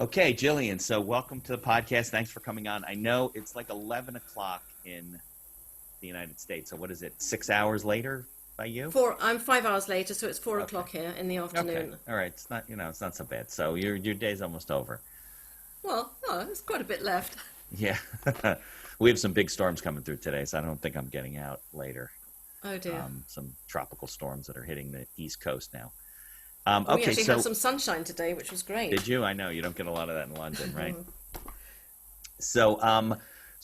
Okay, Gillian, so welcome to the podcast. Thanks for coming on. I know it's like 11 o'clock in the United States. So what is it, 6 hours later by you? I'm 5 hours later, so it's 4 o'clock here in the afternoon. Okay, all right. It's not, it's not so bad. So your day's almost over. Well, there's quite a bit left. Yeah. We have some big storms coming through today, so I don't think I'm getting out later. Oh, dear. Some tropical storms that are hitting the East Coast now. We actually had some sunshine today, which was great. Did you? I know you don't get a lot of that in London, right? So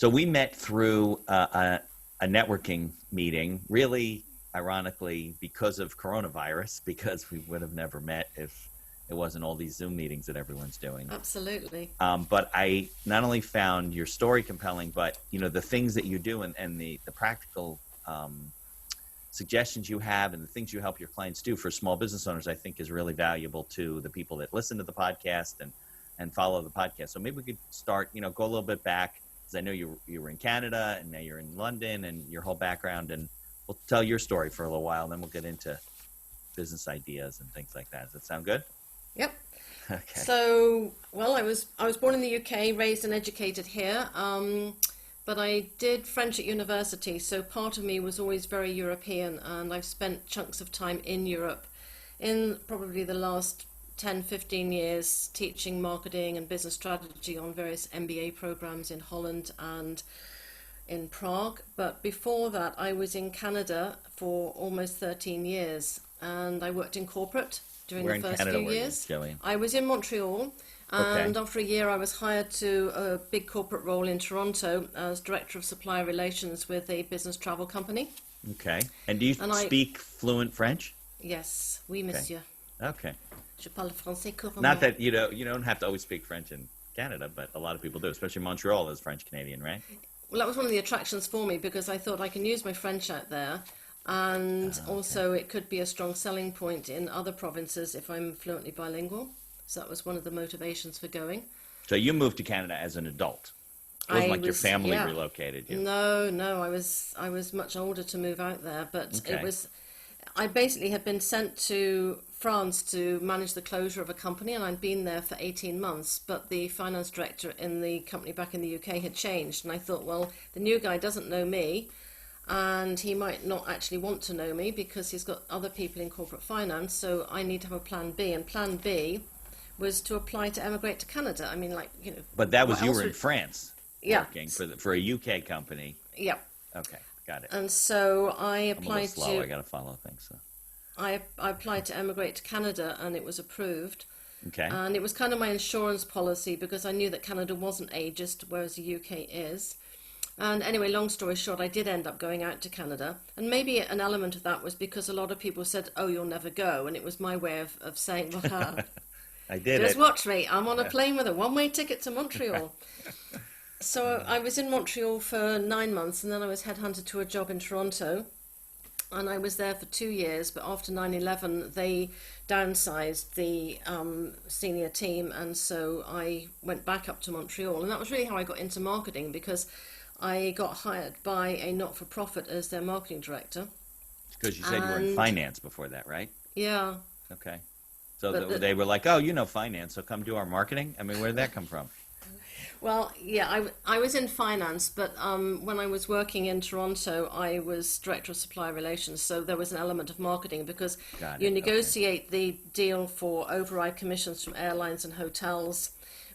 we met through a networking meeting, really ironically because of coronavirus, because we would have never met if it wasn't all these Zoom meetings that everyone's doing. Absolutely. But I not only found your story compelling, but the things that you do and the practical suggestions you have and the things you help your clients do for small business owners, I think is really valuable to the people that listen to the podcast and follow the podcast. So maybe we could start, go a little bit back, because I know you were in Canada and now you're in London and your whole background, and we'll tell your story for a little while, and then we'll get into business ideas and things like that. Does that sound good? Yep. Okay. So, I was born in the UK, raised and educated here. But I did French at university, so part of me was always very European, and I've spent chunks of time in Europe in probably the last 10, 15 years teaching marketing and business strategy on various MBA programs in Holland and in Prague. But before that, I was in Canada for almost 13 years, and I worked in corporate during the first few years. I was in Montreal. And after a year, I was hired to a big corporate role in Toronto as Director of Supplier Relations with a business travel company. Okay. And do you speak fluent French? Yes. Oui, monsieur. Okay. Je parle français couramment. Not that you don't have to always speak French in Canada, but a lot of people do, especially Montreal is French-Canadian, right? Well, that was one of the attractions for me, because I thought I can use my French out there. And also it could be a strong selling point in other provinces if I'm fluently bilingual. So that was one of the motivations for going. So you moved to Canada as an adult. It wasn't like your family relocated you. No, I was much older to move out there, but I basically had been sent to France to manage the closure of a company, and I'd been there for 18 months, but the finance director in the company back in the UK had changed, and I thought, well, the new guy doesn't know me, and he might not actually want to know me because he's got other people in corporate finance, so I need to have a plan B, and plan B was to apply to emigrate to Canada. I mean, But that was, you were in France working for a UK company. Yeah. Okay, got it. And so I applied I'm a little slow. I got to follow things. So. I applied to emigrate to Canada, and it was approved. Okay. And it was kind of my insurance policy, because I knew that Canada wasn't ageist, whereas the UK is. And anyway, long story short, I did end up going out to Canada. And maybe an element of that was because a lot of people said, oh, you'll never go. And it was my way of saying, well, I did just watch me. I'm on a plane with a one-way ticket to Montreal. So I was in Montreal for 9 months, and then I was headhunted to a job in Toronto. And I was there for 2 years, but after 9/11, they downsized the senior team, and so I went back up to Montreal. And that was really how I got into marketing, because I got hired by a not-for-profit as their marketing director. Because you said you were in finance before that, right? Yeah. Okay. So they were like, oh, finance, so come do our marketing? I mean, where did that come from? Well, yeah, I was in finance, but when I was working in Toronto, I was Director of Supplier Relations, so there was an element of marketing, because you negotiate the deal for override commissions from airlines and hotels,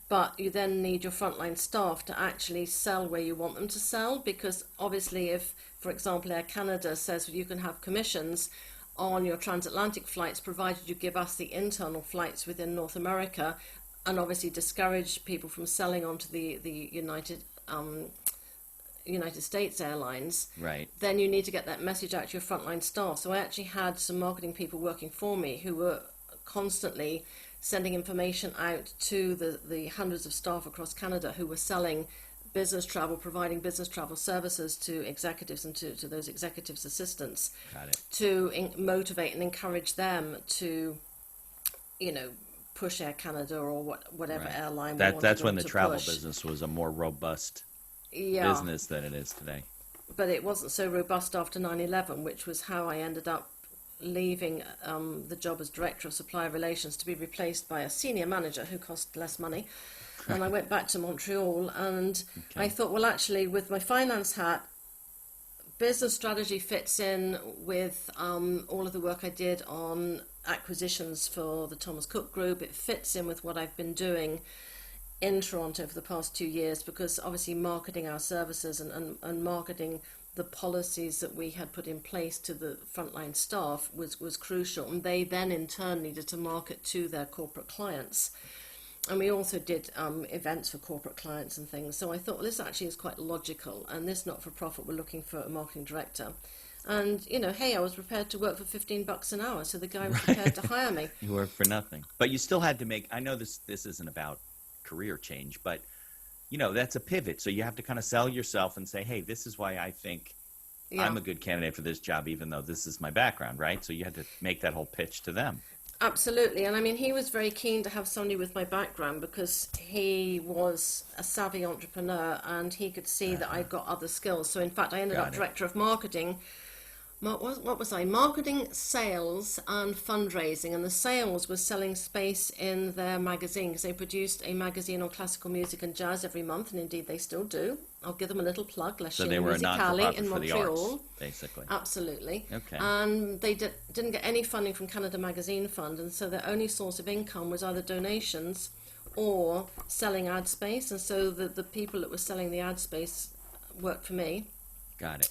but you then need your frontline staff to actually sell where you want them to sell, because obviously if, for example, Air Canada says you can have commissions on your transatlantic flights, provided you give us the internal flights within North America, and obviously discourage people from selling onto the United States Airlines, right? Then you need to get that message out to your frontline staff. So I actually had some marketing people working for me who were constantly sending information out to the hundreds of staff across Canada who were selling business travel, providing business travel services to executives and to those executives' assistants. Got it. To motivate and encourage them to, push Air Canada or whatever airline. That's when the travel business was a more robust business than it is today. But it wasn't so robust after 9/11, which was how I ended up leaving the job as Director of Supplier Relations to be replaced by a senior manager who cost less money. And I went back to Montreal, and I thought, well, actually, with my finance hat, business strategy fits in with all of the work I did on acquisitions for the Thomas Cook Group. It fits in with what I've been doing in Toronto for the past 2 years, because obviously marketing our services and marketing the policies that we had put in place to the frontline staff was crucial. And they then in turn needed to market to their corporate clients. And we also did events for corporate clients and things. So I thought, well, this actually is quite logical. And this not-for-profit, we're looking for a marketing director. And, you know, hey, I was prepared to work for $15 an hour. So the guy was prepared to hire me. You worked for nothing. But you still had to make, I know this isn't about career change, but, you know, that's a pivot. So you have to kind of sell yourself and say, hey, this is why I think I'm a good candidate for this job, even though this is my background, right? So you had to make that whole pitch to them. Absolutely. And I mean, he was very keen to have somebody with my background because he was a savvy entrepreneur and he could see that I'd got other skills. So in fact, I ended up Director of Marketing. What was I? Marketing, sales and fundraising. And the sales was selling space in their magazine, because they produced a magazine on classical music and jazz every month, and indeed they still do. I'll give them a little plug. So they were a non-for-profit in Montreal, for the arts, basically. Absolutely. Okay. And they didn't get any funding from Canada Magazine Fund, and so their only source of income was either donations or selling ad space. And so the people that were selling the ad space worked for me. Got it.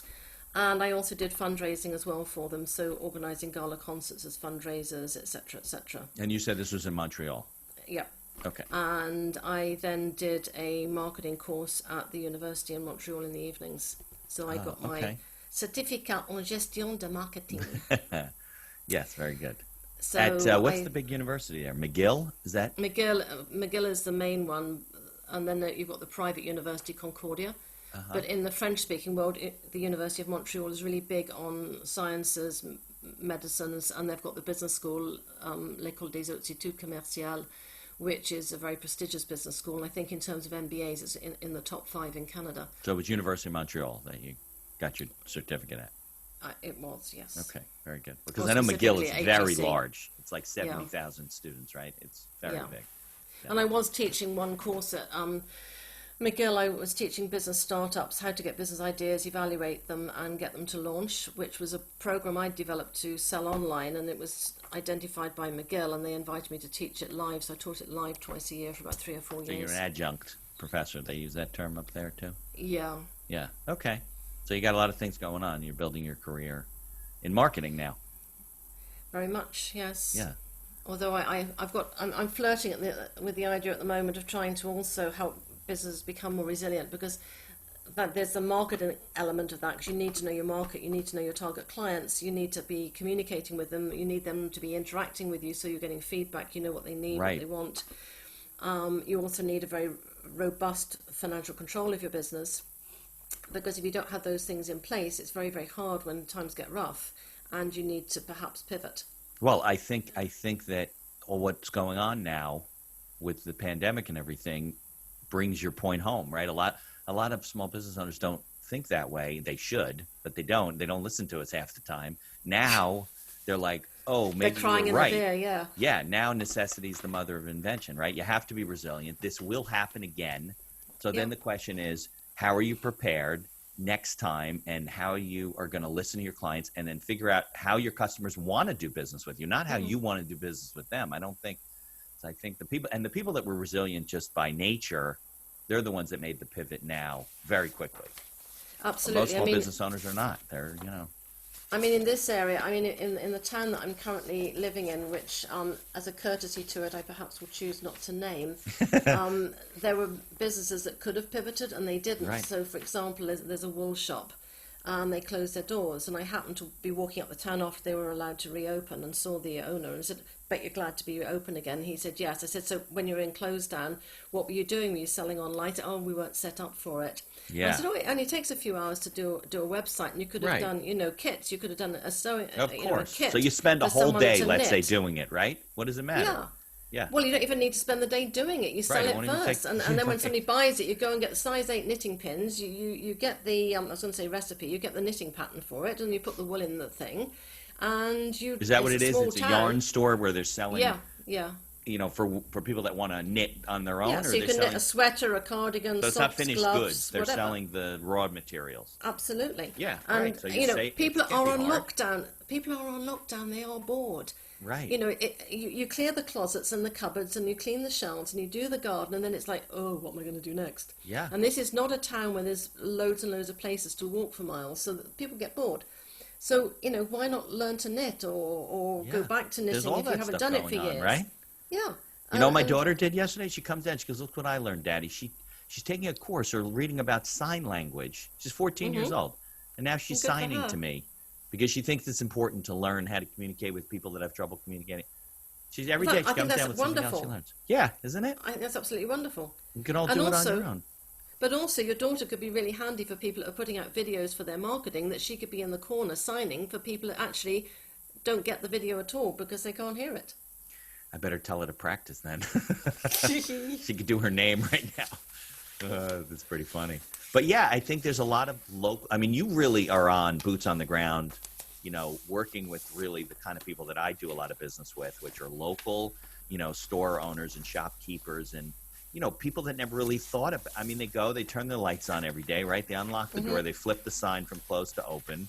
And I also did fundraising as well for them, so organising gala concerts as fundraisers, etc., etc. And you said this was in Montreal? Yeah. Okay. And I then did a marketing course at the university in Montreal in the evenings. So I got my certificate en gestion de marketing. Yes, very good. So at what's the big university there? McGill? Is that? McGill is the main one, and then you've got the private university Concordia. But in the French-speaking world, the University of Montreal is really big on sciences, medicines, and they've got the business school, l'École des Hautes Études Commerciales, which is a very prestigious business school. And I think in terms of MBAs, it's in the top 5 in Canada. So it was University of Montreal that you got your certificate at? It was, yes. Okay, very good. Because I know McGill is very large. It's like 70,000 students, right? It's very big. Yeah. And I was teaching one course at McGill. I was teaching business startups how to get business ideas, evaluate them, and get them to launch, which was a program I developed to sell online, and it was identified by McGill, and they invited me to teach it live, so I taught it live twice a year for about 3 or 4 years. So you're an adjunct professor. They use that term up there, too? Yeah. Yeah, okay. So you got a lot of things going on. You're building your career in marketing now. Very much, yes. Yeah. Although I'm flirting with the idea at the moment of trying to also help business become more resilient, because there's the marketing element of that, because you need to know your market, you need to know your target clients, you need to be communicating with them, you need them to be interacting with you, so you're getting feedback, you know what they need, what they want. You also need a very robust financial control of your business, because if you don't have those things in place, it's very, very hard when times get rough, and you need to perhaps pivot. Well, I think that what's going on now with the pandemic and everything brings your point home, right? A lot of small business owners don't think that way. They should, but they don't. They don't listen to us half the time. Now they're like, oh, maybe they're crying you're right. In the beer, yeah. Yeah, now necessity is the mother of invention, right? You have to be resilient. This will happen again. So then the question is, how are you prepared next time, and how you are going to listen to your clients, and then figure out how your customers want to do business with you, not how you want to do business with them. I think the people that were resilient just by nature, they're the ones that made the pivot now very quickly. Absolutely. Most small business owners are not. They're, I mean, in this area, I mean, in the town that I'm currently living in, which, as a courtesy to it, I perhaps will choose not to name, there were businesses that could have pivoted and they didn't. Right. So, for example, there's a wool shop, and they closed their doors, and I happened to be walking up the town after they were allowed to reopen, and saw the owner and said, bet you're glad to be open again. He said, yes. I said, so when you were in close down, what were you doing? Were you selling online? He said, oh, we weren't set up for it. Yeah. I said, oh, it only takes a few hours to do a website, and you could have done, kits. You could have done a sewing, of course. A kit. So you spend a whole day, let's say, doing it, right? What does it matter? Yeah. Yeah. Well, you don't even need to spend the day doing it. You sell it first, and then when somebody buys it, you go and get the size 8 knitting pins. You get the I was going to say recipe. You get the knitting pattern for it, and you put the wool in the thing, and Is that what it's it is? small It's a town. yarn store where they're selling, Yeah. for people that want to knit on their own, Yeah, or so you they're can knit selling. a sweater, a cardigan, So it's not socks, finished gloves, goods. They're whatever. selling the raw materials. Absolutely. Yeah, And right. So you say people it can't are be on hard. lockdown. People are on lockdown. They are bored. Right. You clear the closets and the cupboards, and you clean the shelves, and you do the garden, and then it's like, oh, what am I going to do next? Yeah. And this is not a town where there's loads and loads of places to walk for miles, so that people get bored. So why not learn to knit or go back to There's knitting all if you that haven't stuff done it for going on, years? right? Yeah. My And- daughter did yesterday. She comes down. She goes, "Look what I learned, Daddy." She's taking a course or reading about sign language. She's 14 years old, and now she's Good for signing her. to me because she thinks it's important to learn how to communicate with people that have trouble communicating. Every day she I think comes that's down with something else she wonderful. learns. Yeah, isn't it? I think that's absolutely wonderful. You can all And do it also- on your own. But also, your daughter could be really handy for people that are putting out videos for their marketing, that she could be in the corner signing for people that actually don't get the video at all because they can't hear it. I better tell her to practice then. She could do her name right now. That's pretty funny. But yeah, I think there's a lot of local. I mean, you really are on boots on the ground, working with really the kind of people that I do a lot of business with, which are local, store owners and shopkeepers and, people that never really thought of. I mean, they turn their lights on every day, right? They unlock the door, they flip the sign from closed to open,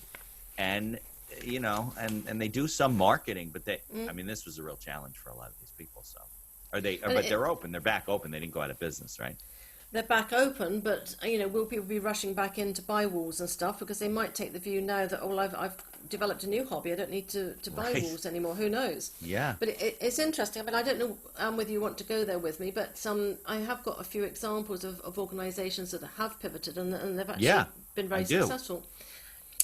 and and they do some marketing, but I mean, this was a real challenge for a lot of these people. So, but they're open. They're back open. They didn't go out of business, right? They're back open, but will people be rushing back in to buy walls and stuff because they might take the view now that I've developed a new hobby. I don't need to buy Right. walls anymore. Who knows? Yeah. But it's interesting. I mean, I don't know whether you want to go there with me, but I have got a few examples of organisations that have pivoted and they've actually been very I do. successful.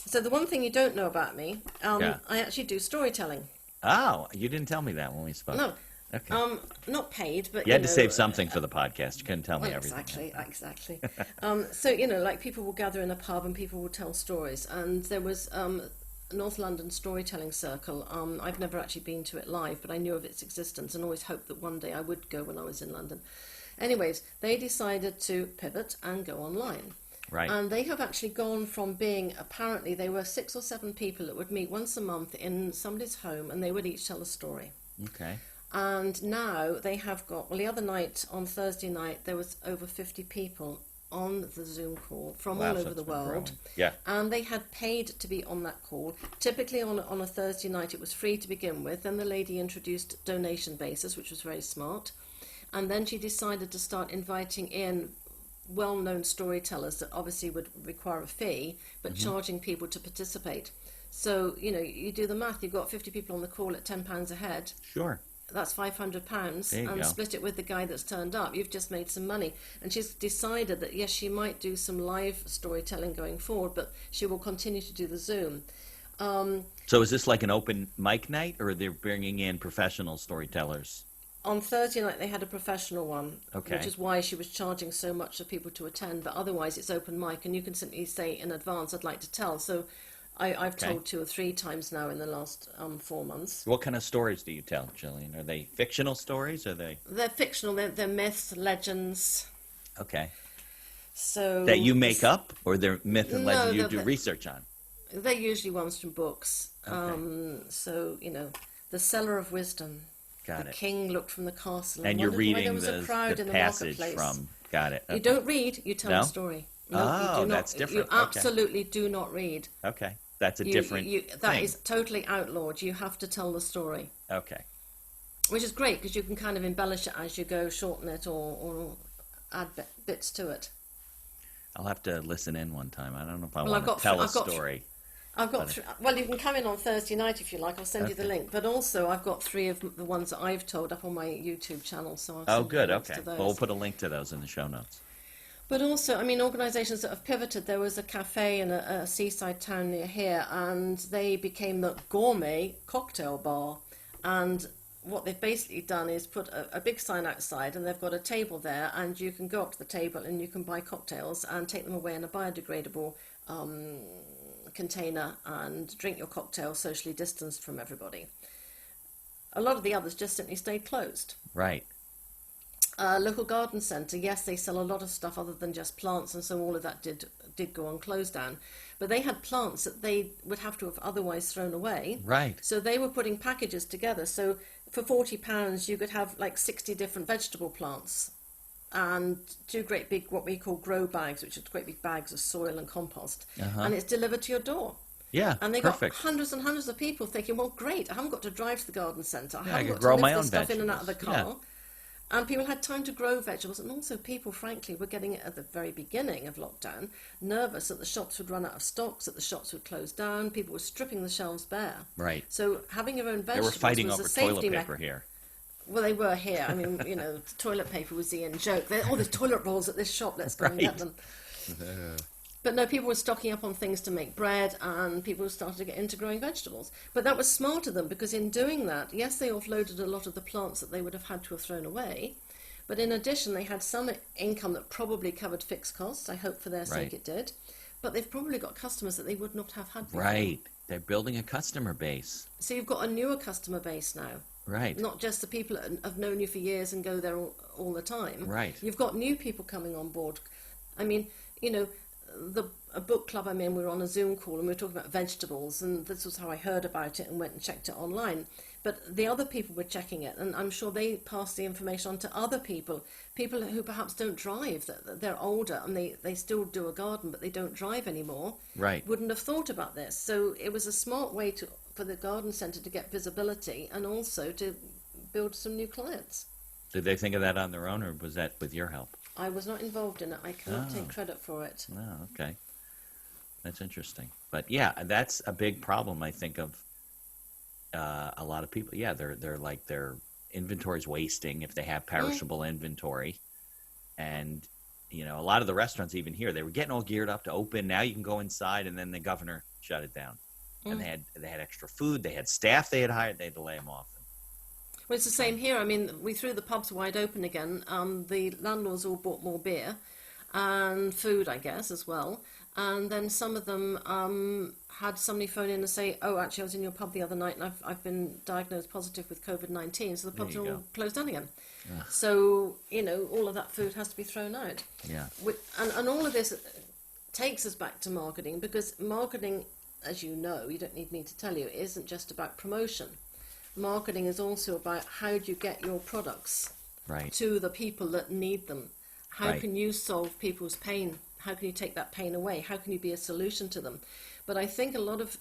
So the one thing you don't know about me, Yeah. I actually do storytelling. Oh, you didn't tell me that when we spoke. No. Okay. Not paid, but You had to save something for the podcast. You couldn't tell me well, everything. exactly. So like people will gather in a pub and people will tell stories. And there was a North London storytelling circle. I've never actually been to it live, but I knew of its existence and always hoped that one day I would go when I was in London. Anyways, they decided to pivot and go online. Right. And they have actually gone from being, apparently there were 6 or 7 people that would meet once a month in somebody's home and they would each tell a story. Okay. And now they have got, the other night, on Thursday night, there was over 50 people on the Zoom call from all so over it's the been world. growing. Yeah. And they had paid to be on that call. Typically on a Thursday night it was free to begin with. Then the lady introduced donation basis, which was very smart. And then she decided to start inviting in well-known storytellers that obviously would require a fee, but charging people to participate. So, you do the math. You've got 50 people on the call at £10 a head. Sure. That's £500, There you and go. split it with the guy that's turned up. You've just made some money. And she's decided that, yes, she might do some live storytelling going forward, but she will continue to do the Zoom. So is this like an open mic night, or they're bringing in professional storytellers? On Thursday night, they had a professional one, Okay. which is why she was charging so much for people to attend. But otherwise, it's open mic, and you can simply say in advance, I'd like to tell. So I've Okay. told 2 or 3 times now in the last 4 months. What kind of stories do you tell, Gillian? Are they fictional stories? Or are they They're fictional. They're myths, legends. okay So that you make up, or they're myth and No, legend you they're- do research on? They're usually ones from books. Okay. So, the Cellar of Wisdom. Got The it. king looked from the castle And you're wondered why there reading was a the crowd in the passage marketplace. from. Got it. You Okay. don't read, you tell No? a story. No, Oh, you do not, that's different. You Okay. absolutely do not read. Okay. That's a different That thing. is totally outlawed. You have to tell the story. Okay. Which is great because you can kind of embellish it as you go, shorten it or add bits to it. I'll have to listen in one time. I don't know if I Well, want to tell a I've got story. I've got well, you can come in on Thursday night if you like. I'll send you the Okay. link. But also, I've got 3 of the ones that I've told up on my YouTube channel. So I'll Oh, send you good. links Okay. to those. Well, we'll put a link to those in the show notes. But also, I mean, organisations that have pivoted. There was a cafe in a seaside town near here, and they became the gourmet cocktail bar. And what they've basically done is put a big sign outside, and they've got a table there, and you can go up to the table and you can buy cocktails and take them away in a biodegradable container and drink your cocktail socially distanced from everybody. A lot of the others just simply stayed closed. Right. Local garden centre, yes, they sell a lot of stuff other than just plants, and so all of that did go on close down. But they had plants that they would have to have otherwise thrown away. Right. So they were putting packages together. So for £40, you could have like 60 different vegetable plants and 2 great big, what we call grow bags, which are great big bags of soil and compost. And it's delivered to your door. Yeah, and they perfect. got hundreds and hundreds of people thinking, well, great, I haven't got to drive to the garden centre. I Yeah, I haven't could got grow to my lift own the stuff in and out of the vegetables. car. And people had time to grow vegetables. And also people, frankly, were getting it at the very beginning of lockdown, nervous that the shops would run out of stocks, that the shops would close down. People were stripping the shelves bare. Right. So having your own They vegetables were fighting was over a safety toilet paper here. Well, they were here. I mean, toilet paper was the in joke. Oh, there's toilet rolls at this shop. Let's go and get them. But no, people were stocking up on things to make bread, and people started to get into growing vegetables. But that was smart of them, because in doing that, yes, they offloaded a lot of the plants that they would have had to have thrown away. But in addition, they had some income that probably covered fixed costs. I hope for their sake it did. But they've probably got customers that they would not have had before. Right. They're building a customer base. So you've got a newer customer base now. Right. Not just the people that have known you for years and go there all the time. Right. You've got new people coming on board. I mean, a book club I'm in, we were on a Zoom call and we were talking about vegetables, and this was how I heard about it and went and checked it online. But the other people were checking it, and I'm sure they passed the information on to other people who perhaps don't drive, that they're older and they still do a garden but they don't drive anymore. Right. Wouldn't have thought about this. So it was a smart way for the garden centre to get visibility and also to build some new clients. Did they think of that on their own, or was that with your help? I was not involved in it. I cannot take credit for it. Oh, okay. That's interesting. But yeah, that's a big problem, I think, of a lot of people. Yeah, they're like their inventory's wasting if they have perishable inventory. And, a lot of the restaurants even here, they were getting all geared up to open. Now you can go inside, and then the governor shut it down. And they had extra food. They had staff they had hired. They had to lay them off. Well, it's the same here. I mean, we threw the pubs wide open again. The landlords all bought more beer and food, I guess, as well. And then some of them had somebody phone in and say, oh, actually, I was in your pub the other night and I've been diagnosed positive with COVID-19. So the pubs are all closed down again. Yeah. So, all of that food has to be thrown out. Yeah. And all of this takes us back to marketing, because marketing, as you know, you don't need me to tell you, isn't just about promotion. Marketing is also about how do you get your products to the people that need them. How can you solve people's pain? How can you take that pain away? How can you be a solution to them? But I think a lot of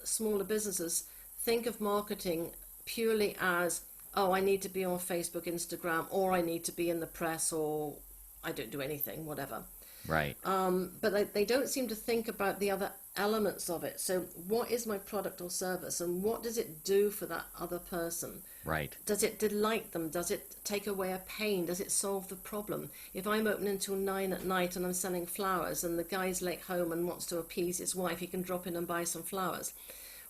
smaller businesses think of marketing purely as, oh, I need to be on Facebook, Instagram, or I need to be in the press, or I don't do anything, whatever. Right. But they don't seem to think about the other elements of it. So what is my product or service, and what does it do for that other person? Right. Does it delight them? Does it take away a pain? Does it solve the problem? If I'm open until 9 at night and I'm selling flowers, and the guy's late home and wants to appease his wife, he can drop in and buy some flowers.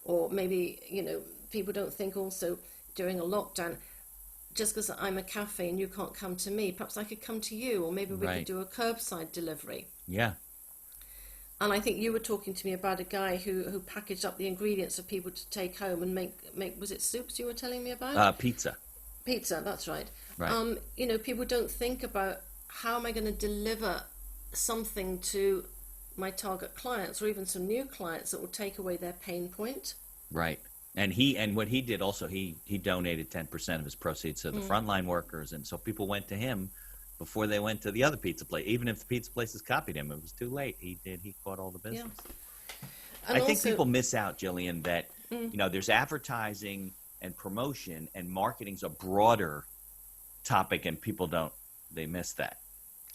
Or maybe, people don't think also during a lockdown, just because I'm a cafe and you can't come to me, perhaps I could come to you, or maybe we could do a curbside delivery. Yeah. And I think you were talking to me about a guy who packaged up the ingredients for people to take home and make was it soups you were telling me about? Pizza. Pizza, that's right. Right. People don't think about, how am I going to deliver something to my target clients, or even some new clients, that will take away their pain point. Right. And what he did also, he donated 10% of his proceeds to the frontline workers, and so people went to him before they went to the other pizza place. Even if the pizza places copied him, it was too late. He caught all the business. Yeah. I think people miss out, Gillian, that there's advertising and promotion, and marketing's a broader topic, and people they miss that.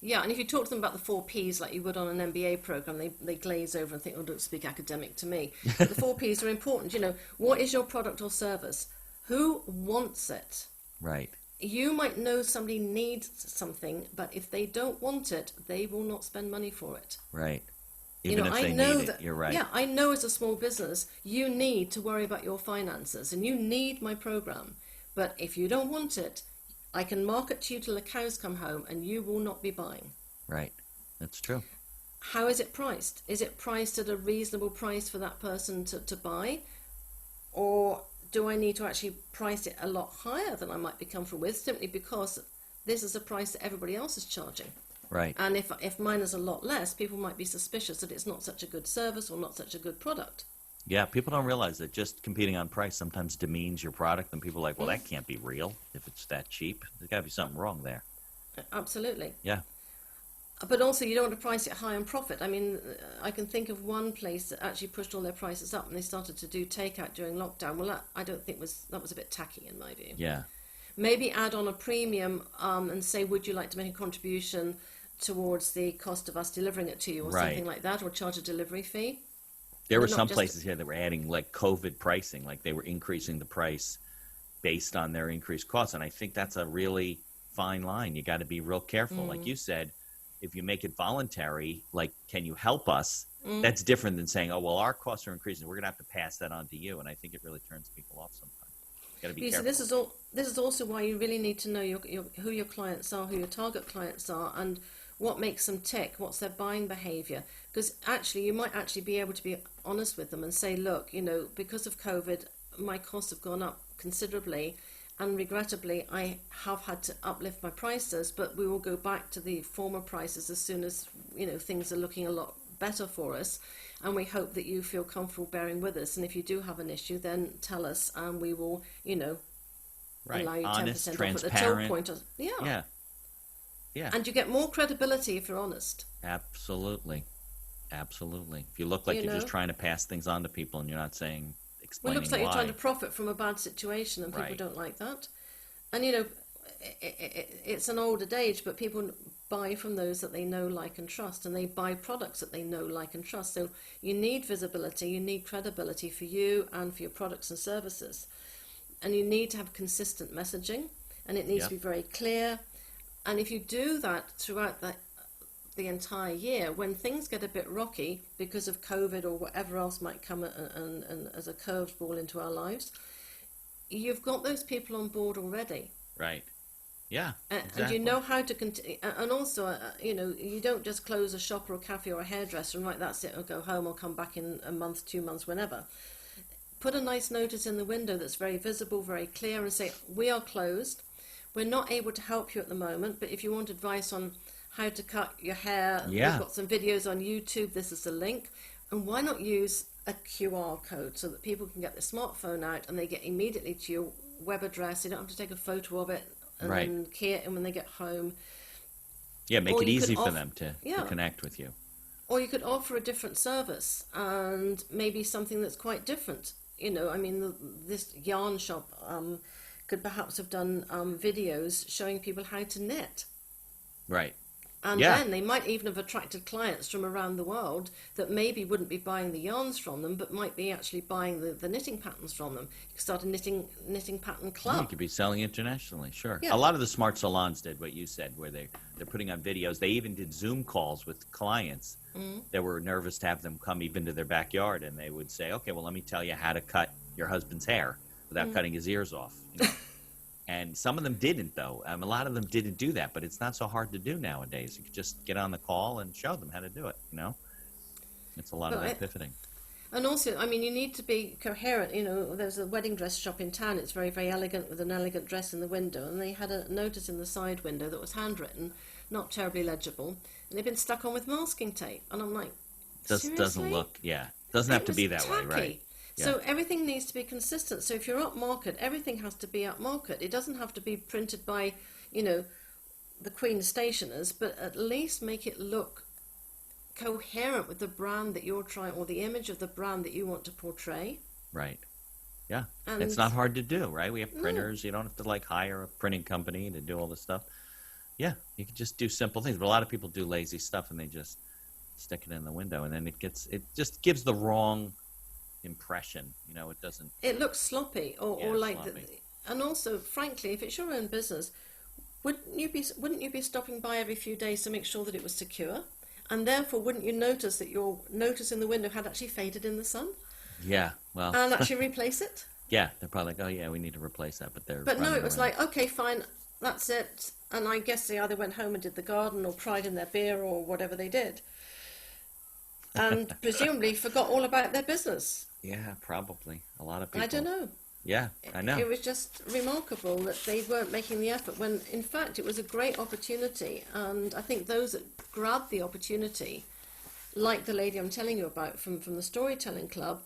Yeah, and if you talk to them about the 4 Ps like you would on an MBA program, they glaze over and think, oh, don't speak academic to me. But the 4 Ps are important. What is your product or service? Who wants it? Right. You might know somebody needs something, but if they don't want it, they will not spend money for it. Right. Even if they need it, you're right. Yeah, I know as a small business, you need to worry about your finances, and you need my program. But if you don't want it, I can market to you till the cows come home, and you will not be buying. Right. That's true. How is it priced? Is it priced at a reasonable price for that person to buy? Or do I need to actually price it a lot higher than I might be comfortable with, simply because this is a price that everybody else is charging. Right. And if mine is a lot less, people might be suspicious that it's not such a good service or not such a good product. Yeah, people don't realize that just competing on price sometimes demeans your product, and people are like, well, that can't be real if it's that cheap. There's got to be something wrong there. Absolutely. Yeah. But also, you don't want to price it high on profit. I mean, I can think of one place that actually pushed all their prices up, and they started to do takeout during lockdown. Well, that, I don't think that was a bit tacky in my view. Yeah. Maybe add on a premium and say, would you like to make a contribution towards the cost of us delivering it to you, or something like that, or charge a delivery fee. There were some places here that were adding like COVID pricing, like they were increasing the price based on their increased costs. And I think that's a really fine line. You got to be real careful. Like you said, if you make it voluntary, like, can you help us? That's different than saying, oh, well, our costs are increasing. We're going to have to pass that on to you. And I think it really turns people off sometimes. You got to be careful. So this is also why you really need to know who your clients are, who your target clients are, and what makes them tick, what's their buying behavior. Because actually, you might actually be able to be honest with them and say, look, because of COVID, my costs have gone up considerably, and regrettably, I have had to uplift my prices, but we will go back to the former prices as soon as, things are looking a lot better for us. And we hope that you feel comfortable bearing with us. And if you do have an issue, then tell us, and we will, right. allow you 10% honest, off transparent. at the till point. Yeah. And you get more credibility if you're honest. Absolutely. If you look like you're just trying to pass things on to people and you're not saying, explaining it looks like why. you're trying to profit from a bad situation, and people don't like that. And it's an older age, but people buy from those that they know, like, and trust, and they buy products that they know, like, and trust. So you need visibility, you need credibility for you and for your products and services, and you need to have consistent messaging, and it needs to be very clear. And if you do that throughout the entire year, when things get a bit rocky because of COVID or whatever else might come and as a curveball into our lives, you've got those people on board already. Right. Yeah. Exactly. And you know how to continue. And also, you don't just close a shop or a cafe or a hairdresser and that's it, I'll go home, I'll come back in a month, 2 months, whenever. Put a nice notice in the window that's very visible, very clear, and say, we are closed. We're not able to help you at the moment, but if you want advice on how to cut your hair, we've got some videos on YouTube, this is the link. And why not use a QR code so that people can get their smartphone out and they get immediately to your web address. They don't have to take a photo of it and then key it in when they get home. Yeah, make it easy for them to connect with you. Or you could offer a different service and maybe something that's quite different. This yarn shop could perhaps have done videos showing people how to knit. Right. And then they might even have attracted clients from around the world that maybe wouldn't be buying the yarns from them, but might be actually buying the knitting patterns from them. You could start a knitting pattern club. Yeah, you could be selling internationally, sure. Yeah. A lot of the smart salons did what you said, where they're putting on videos. They even did Zoom calls with clients that were nervous to have them come even to their backyard, and they would say, okay, well, let me tell you how to cut your husband's hair without cutting his ears off. And some of them didn't, though. A lot of them didn't do that, but it's not so hard to do nowadays. You could just get on the call and show them how to do it, It's a lot of that pivoting. And also, you need to be coherent. There's a wedding dress shop in town. It's very, very elegant with an elegant dress in the window. And they had a notice in the side window that was handwritten, not terribly legible. And they'd been stuck on with masking tape. And I'm like, seriously? Doesn't look, doesn't have to be that way, right? Yeah. So everything needs to be consistent. So if you're up market, everything has to be up market. It doesn't have to be printed by, the Queen stationers, but at least make it look coherent with the brand that you're trying, or the image of the brand that you want to portray. Right. Yeah. And it's not hard to do, right? We have printers. You don't have to hire a printing company to do all this stuff. Yeah. You can just do simple things. But a lot of people do lazy stuff and they just stick it in the window, and then it just gives the wrong impression. It doesn't. It looks sloppy, or like sloppy. And also, frankly, if it's your own business, wouldn't you be stopping by every few days to make sure that it was secure? And therefore, wouldn't you notice that your notice in the window had actually faded in the sun? Yeah, well. And actually replace it? Yeah, they're probably like, oh yeah, we need to replace that, but no, it was like, okay, fine, that's it. And I guess they either went home and did the garden, or cried in their beer, or whatever they did, and presumably forgot all about their business. Yeah, probably. A lot of people. I don't know. Yeah, I know. It was just remarkable that they weren't making the effort when, in fact, it was a great opportunity. And I think those that grabbed the opportunity, like the lady I'm telling you about from the Storytelling Club,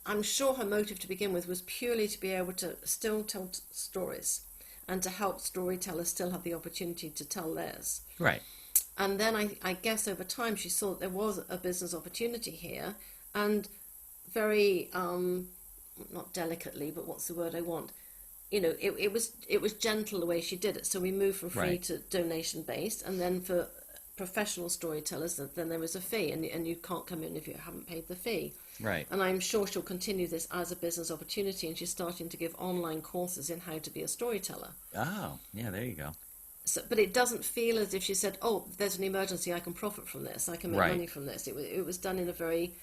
I'm sure her motive to begin with was purely to be able to still tell stories and to help storytellers still have the opportunity to tell theirs. Right. And then I guess over time she saw that there was a business opportunity here, and very not delicately, but what's the word I want? It was gentle the way she did it. So we moved from free Right. to donation based, and then for professional storytellers, then there was a fee, and you can't come in if you haven't paid the fee. Right. And I'm sure she'll continue this as a business opportunity, and she's starting to give online courses in how to be a storyteller. Oh, yeah, there you go. So, but it doesn't feel as if she said, "Oh, there's an emergency. I can profit from this. I can make money from this." It was done in a very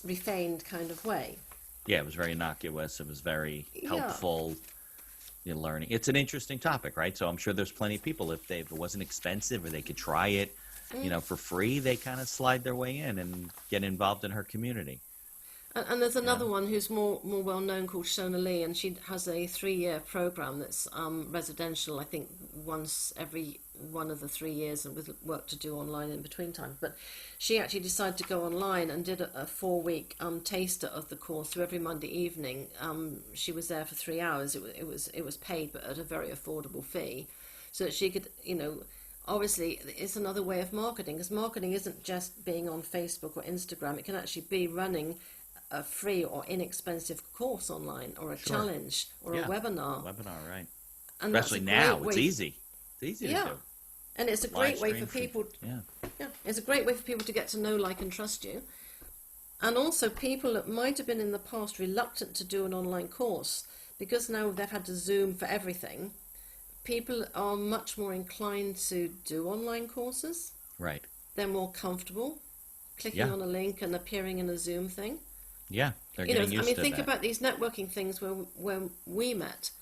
refined kind of way. Yeah, it was very innocuous. It was very Yeah. helpful in learning. It's an interesting topic, right? So I'm sure there's plenty of people, if it wasn't expensive or they could try it, for free, they kind of slide their way in and get involved in her community. And there's another one who's more well known called Shona Lee, and she has a 3-year program that's residential. I think once every one of the 3 years, and with work to do online in between times. But she actually decided to go online and did a 4-week taster of the course. So every Monday evening, she was there for 3 hours. It was paid, but at a very affordable fee, so that she could, obviously, it's another way of marketing, because marketing isn't just being on Facebook or Instagram. It can actually be running a free or inexpensive course online, or a challenge, or a webinar. Right. And especially now, it's easy. It's easy to do. And it's a great way for people. It's a great way for people to get to know, like, and trust you. And also people that might have been in the past reluctant to do an online course, because now they've had to Zoom for everything. People are much more inclined to do online courses. Right. They're more comfortable clicking on a link and appearing in a Zoom thing. Yeah, they're getting used to that. Think about these networking things where we met.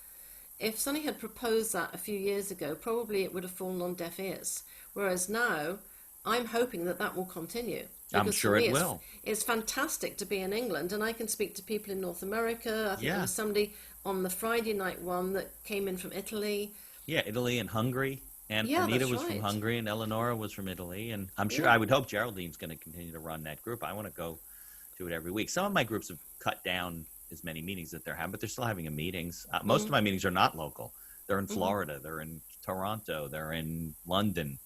If somebody had proposed that a few years ago, probably it would have fallen on deaf ears. Whereas now, I'm hoping that will continue. I'm sure it will. It's fantastic to be in England, and I can speak to people in North America. I think there was somebody on the Friday night one that came in from Italy. Yeah, Italy and Hungary. And Anita was from Hungary, and Eleonora was from Italy. And I'm sure, I would hope Geraldine's going to continue to run that group. I want to go to it every week. Some of my groups have cut down as many meetings that they're having, but they're still having meetings. Most of my meetings are not local. They're in Florida. They're in Toronto. They're in London.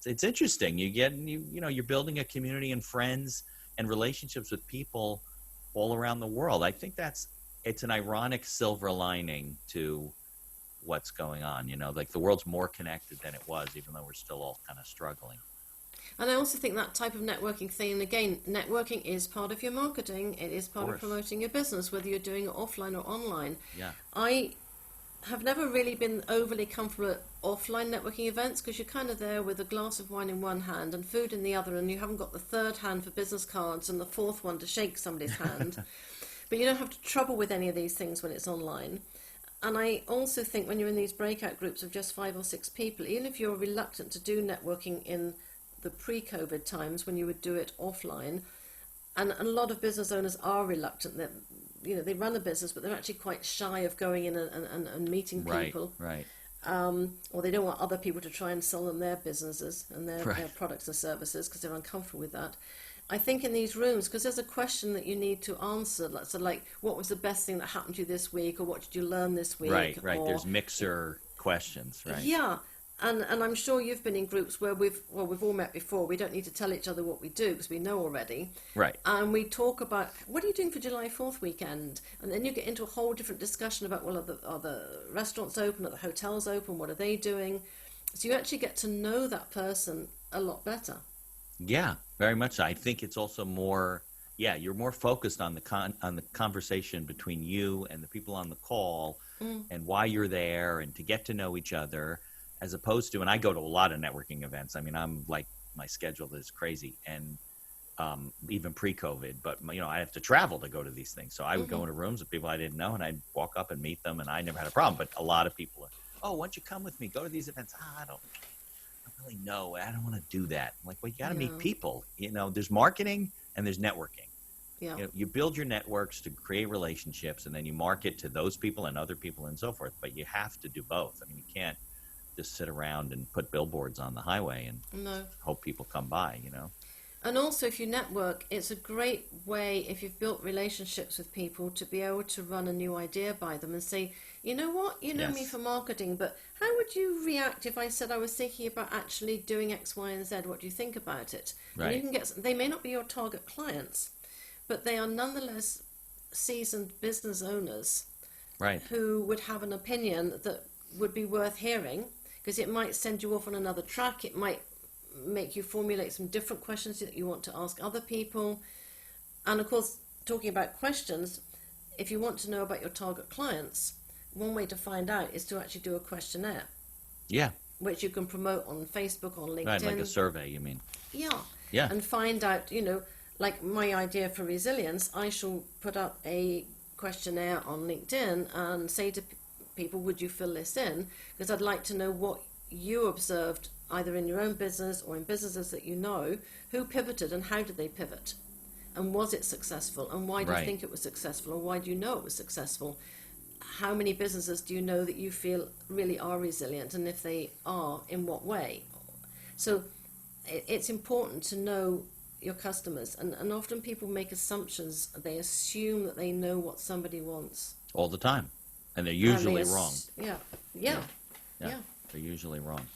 It's interesting. You're building a community and friends and relationships with people all around the world. I think it's an ironic silver lining to what's going on. Like, the world's more connected than it was, even though we're still all kind of struggling. And I also think that type of networking thing, and again, networking is part of your marketing. It is part of promoting your business, whether you're doing it offline or online. Yeah. I have never really been overly comfortable at offline networking events, because you're kind of there with a glass of wine in one hand and food in the other, and you haven't got the third hand for business cards and the fourth one to shake somebody's hand. But you don't have to trouble with any of these things when it's online. And I also think when you're in these breakout groups of just 5 or 6 people, even if you're reluctant to do networking in the pre-COVID times when you would do it offline, and a lot of business owners are reluctant, that they run a business but they're actually quite shy of going in and meeting people, right. Or they don't want other people to try and sell them their businesses and their products and services, because they're uncomfortable with that. I think in these rooms, because there's a question that you need to answer, like what was the best thing that happened to you this week, or what did you learn this week? Right. There's mixer questions, right? Yeah. And I'm sure you've been in groups where we've all met before. We don't need to tell each other what we do, because we know already. Right. And we talk about, what are you doing for July 4th weekend? And then you get into a whole different discussion about, well, are the restaurants open? Are the hotels open? What are they doing? So you actually get to know that person a lot better. Yeah, very much so. I think it's also more, you're more focused on the conversation between you and the people on the call, and why you're there, and to get to know each other. As opposed to, and I go to a lot of networking events. I mean, I'm like, my schedule is crazy, and even pre-COVID, but I have to travel to go to these things. So I would go into rooms with people I didn't know, and I'd walk up and meet them, and I never had a problem. But a lot of people are, why don't you come with me? Go to these events. I don't really know. I don't want to do that. I'm like, well, you got to meet people. There's marketing and there's networking. Yeah. You build your networks to create relationships, and then you market to those people and other people and so forth. But you have to do both. I mean, you can't just sit around and put billboards on the highway and No. hope people come by. And also, if you network, it's a great way, if you've built relationships with people, to be able to run a new idea by them and say, you know what, you know me Yes. for marketing, but how would you react if I said I was thinking about actually doing X, Y, and Z? What do you think about it? And you Right. can get, they may not be your target clients, but they are nonetheless seasoned business owners Right. who would have an opinion that would be worth hearing, because it might send you off on another track. It might make you formulate some different questions that you want to ask other people. And of course, talking about questions, if you want to know about your target clients, one way to find out is to actually do a questionnaire, Yeah. which you can promote on Facebook, on LinkedIn. Right. Like a survey, you mean? Yeah. Yeah. And find out, like my idea for resilience, I shall put up a questionnaire on LinkedIn and say to people, would you fill this in? Because I'd like to know what you observed either in your own business or in businesses that you know, who pivoted and how did they pivot? And was it successful? And why do you Right. think it was successful? Or why do you know it was successful? How many businesses do you know that you feel really are resilient? And if they are, in what way? So it's important to know your customers. And often people make assumptions. They assume that they know what somebody wants. All the time. And they're And usually they wrong. Yeah. Yeah. Yeah. They're usually wrong.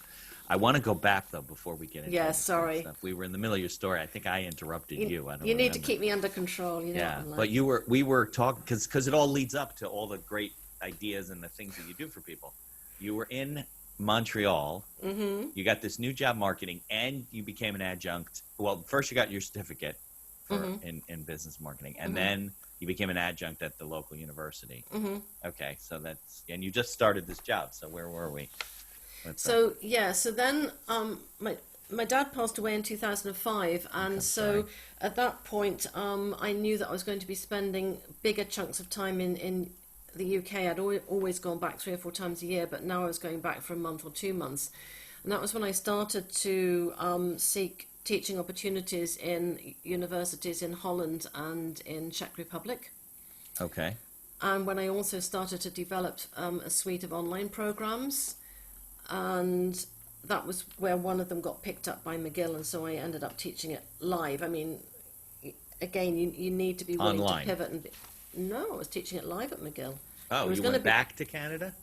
I want to go back, though, before we get into Yeah, all this sorry. stuff. We were in the middle of your story. I think I interrupted you. I don't You need to remember. keep me under control. You know Yeah, what I'm like. but we were talking because it all leads up to all the great ideas and the things that you do for people. You were in Montreal. Mm-hmm. You got this new job marketing, and you became an adjunct. Well, first you got your certificate for in business marketing, and then you became an adjunct at the local university. Mm-hmm. Okay, so and you just started this job. So where were we? So then my dad passed away in 2005, and sorry. at that point I knew that I was going to be spending bigger chunks of time in the UK. I'd always gone back 3 or 4 times a year, but now I was going back for a month or 2 months, and that was when I started to seek teaching opportunities in universities in Holland and in Czech Republic. Okay. And when I also started to develop a suite of online programs, and that was where one of them got picked up by McGill, and so I ended up teaching it live. I mean, again, you need to be willing Online. to pivot. No, I was teaching it live at McGill. Oh, It was you gonna went be- back to Canada?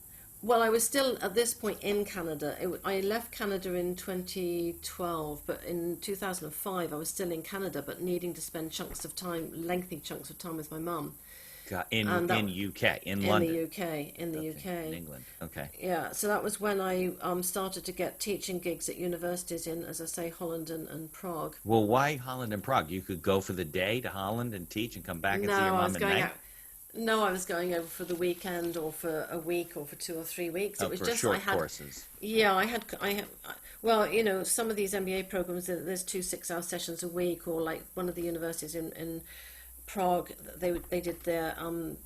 Well, I was still at this point in Canada. I left Canada in 2012, but in 2005 I was still in Canada, but needing to spend lengthy chunks of time with my mum. In And that- UK, in In London. the UK, in the Okay, UK. in England. Okay. Yeah, so that was when I started to get teaching gigs at universities in, as I say, Holland and Prague. Well, why Holland and Prague? You could go for the day to Holland and teach and come back and see your I mom was at going night. out. No, I was going over for the weekend or for a week or for 2 or 3 weeks. Oh, It was for just short I had. courses. Yeah, I had. Well, some of these MBA programs, there's 2 6-hour sessions a week, or like one of the universities in Prague, they did their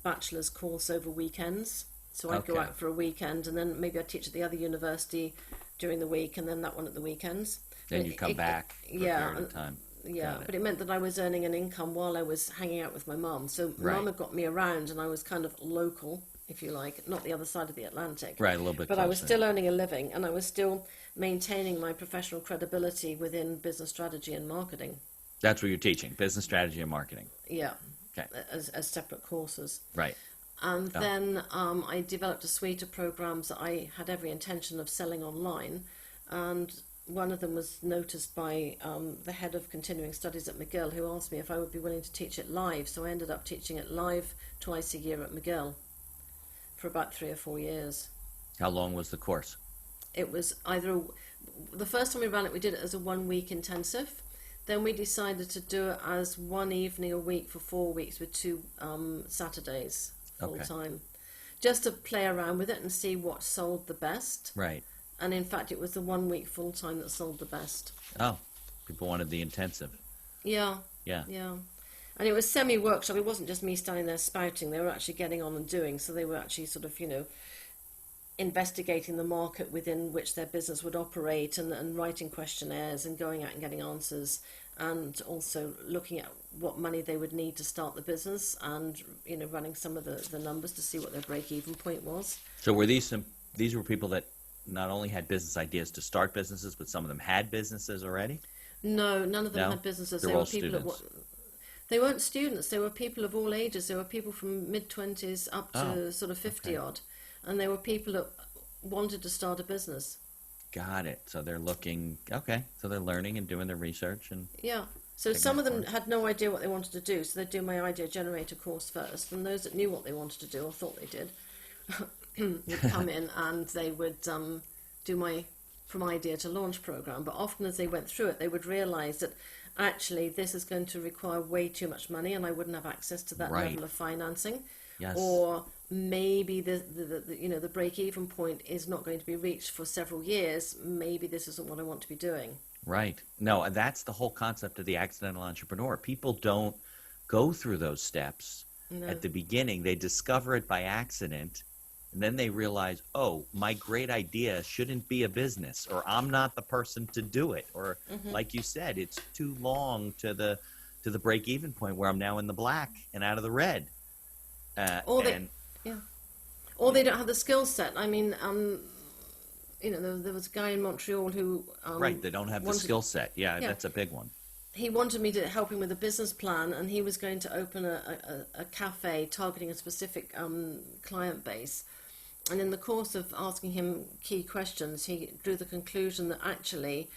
bachelor's course over weekends. So I'd go Okay. out for a weekend, and then maybe I'd teach at the other university during the week, and then that one at the weekends. Then But you come back for a period of time. Yeah, Got it. but it meant that I was earning an income while I was hanging out with my mum. So Right. mum had got me around, and I was kind of local, if you like, not the other side of the Atlantic. Right, a little bit But I was closer. still earning a living, and I was still maintaining my professional credibility within business strategy and marketing. That's what you're teaching, business strategy and marketing. Yeah, Okay. as separate courses. Right. And then I developed a suite of programs that I had every intention of selling online, and one of them was noticed by the head of continuing studies at McGill, who asked me if I would be willing to teach it live. So I ended up teaching it live twice a year at McGill for about 3 or 4 years. How long was the course? It was the first time we ran it, we did it as a 1-week intensive. Then we decided to do it as 1 evening a week for 4 weeks with 2 Saturdays full Okay. time, just to play around with it and see what sold the best. Right. And in fact, it was the 1 week full time that sold the best. Oh, people wanted the intensive. Yeah, Yeah. yeah. And it was semi-workshop. It wasn't just me standing there spouting. They were actually getting on and doing. So they were actually sort of, investigating the market within which their business would operate, and writing questionnaires and going out and getting answers and also looking at what money they would need to start the business, and running some of the numbers to see what their break-even point was. So were these were people that not only had business ideas to start businesses, but some of them had businesses already? No, none of them No? had businesses. They're They all were people students. they weren't students. They were people of all ages. They were people from mid-20s up to sort of 50 odd, and they were people that wanted to start a business. Got it. So they're looking, so they're learning and doing their research. And Yeah. So some of them had no idea what they wanted to do, so they'd do my idea generator course first, and those that knew what they wanted to do, or thought they did, would come in and they would do my From Idea to Launch program. But often as they went through it, they would realise that actually this is going to require way too much money, and I wouldn't have access to that level of financing. Yes. Or maybe the break-even point is not going to be reached for several years. Maybe this isn't what I want to be doing. Right. No, that's the whole concept of the accidental entrepreneur. People don't go through those steps at the beginning. They discover it by accident, and then they realize, oh, my great idea shouldn't be a business, or I'm not the person to do it, or like you said, it's too long to the break-even point where I'm now in the black and out of the red. Or they don't have the skill set. I mean, there was a guy in Montreal who they don't have the skill set. Yeah, that's a big one. He wanted me to help him with a business plan, and he was going to open a cafe targeting a specific client base. And in the course of asking him key questions, he drew the conclusion that actually